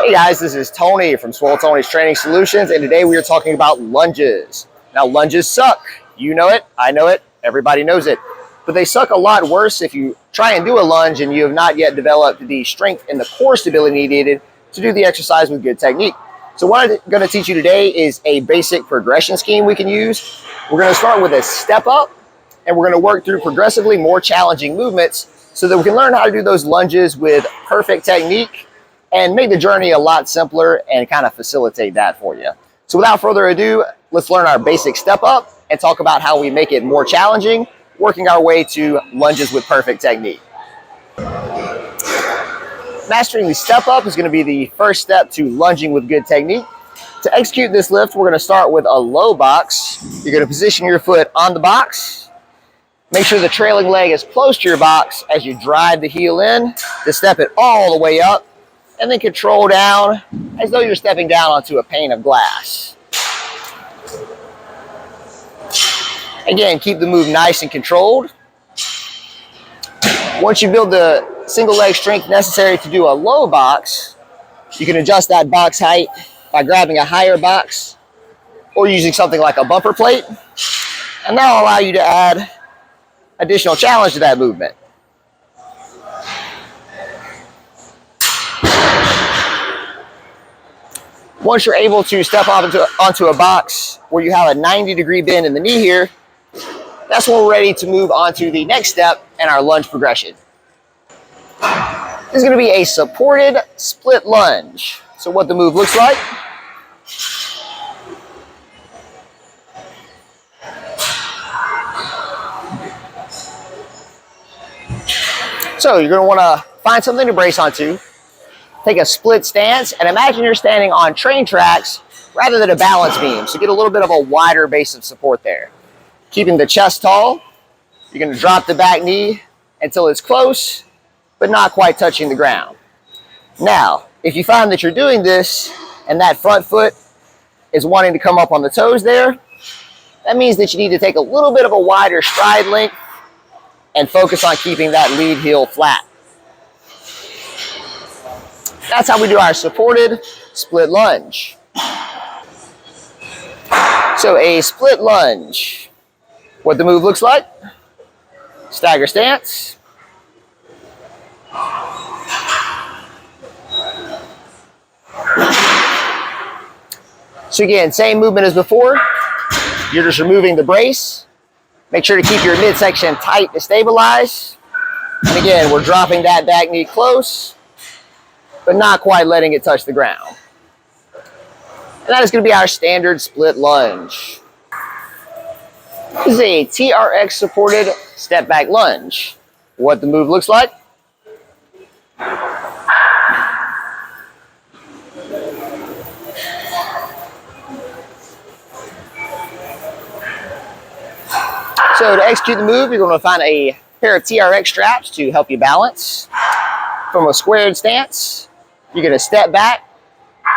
Hey guys, this is Tony from Tony's Training Solutions, and today we are talking about lunges. Now lunges suck. You know it, I know it, everybody knows it. But they suck a lot worse if you try and do a lunge and you have not yet developed the strength and the core stability needed to do the exercise with good technique. So what I'm going to teach you today is a basic progression scheme we can use. We're going to start with a step up, and we're going to work through progressively more challenging movements so that we can learn how to do those lunges with perfect technique and make the journey a lot simpler and kind of facilitate that for you. So without further ado, let's learn our basic step up and talk about how we make it more challenging, working our way to lunges with perfect technique. Mastering the step up is going to be the first step to lunging with good technique. To execute this lift, we're going to start with a low box. You're going to position your foot on the box. Make sure the trailing leg is close to your box as you drive the heel in to step it all the way up, and then control down as though you're stepping down onto a pane of glass. Again, keep the move nice and controlled. Once you build the single leg strength necessary to do a low box, you can adjust that box height by grabbing a higher box or using something like a bumper plate, and that'll allow you to add additional challenge to that movement. Once you're able to step off onto a box where you have a 90-degree bend in the knee here, that's when we're ready to move on to the next step in our lunge progression. This is going to be a supported split lunge. So what the move looks like. So you're going to want to find something to brace onto. Take a split stance and imagine you're standing on train tracks rather than a balance beam. So get a little bit of a wider base of support there. Keeping the chest tall, you're going to drop the back knee until it's close, but not quite touching the ground. Now, if you find that you're doing this and that front foot is wanting to come up on the toes there, that means that you need to take a little bit of a wider stride length and focus on keeping that lead heel flat. That's how we do our supported split lunge. So a split lunge, what the move looks like, stagger stance. So again, same movement as before. You're just removing the brace. Make sure to keep your midsection tight to stabilize. And again, we're dropping that back knee close, but not quite letting it touch the ground. And that is going to be our standard split lunge. This is a TRX supported step back lunge. What the move looks like. So to execute the move, you're going to find a pair of TRX straps to help you balance. From a squared stance, you're going to step back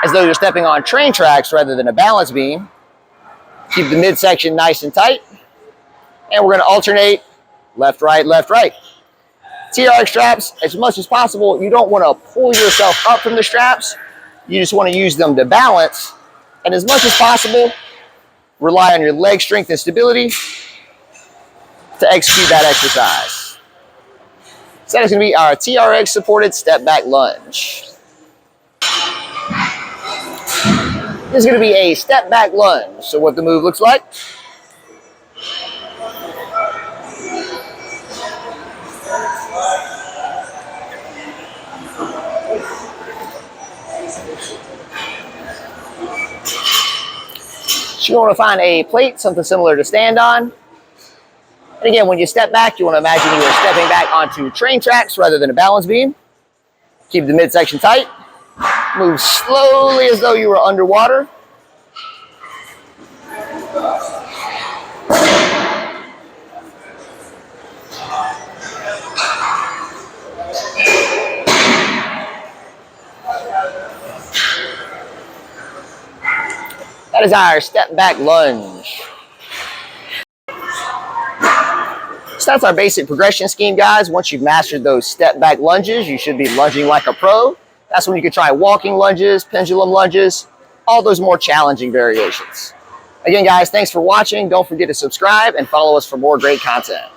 as though you're stepping on train tracks rather than a balance beam. Keep the midsection nice and tight. And we're going to alternate left, right, left, right. TRX straps, as much as possible, you don't want to pull yourself up from the straps. You just want to use them to balance. And as much as possible, rely on your leg strength and stability to execute that exercise. So that is going to be our TRX supported step back lunge. This is going to be a step back lunge. So what the move looks like. So you want to find a plate, something similar to stand on. And again, when you step back, you want to imagine you are stepping back onto train tracks rather than a balance beam. Keep the midsection tight. Move slowly as though you were underwater. That is our step back lunge. So that's our basic progression scheme, guys. Once you've mastered those step back lunges, you should be lunging like a pro. That's when you can try walking lunges, pendulum lunges, all those more challenging variations. Again, guys, thanks for watching. Don't forget to subscribe and follow us for more great content.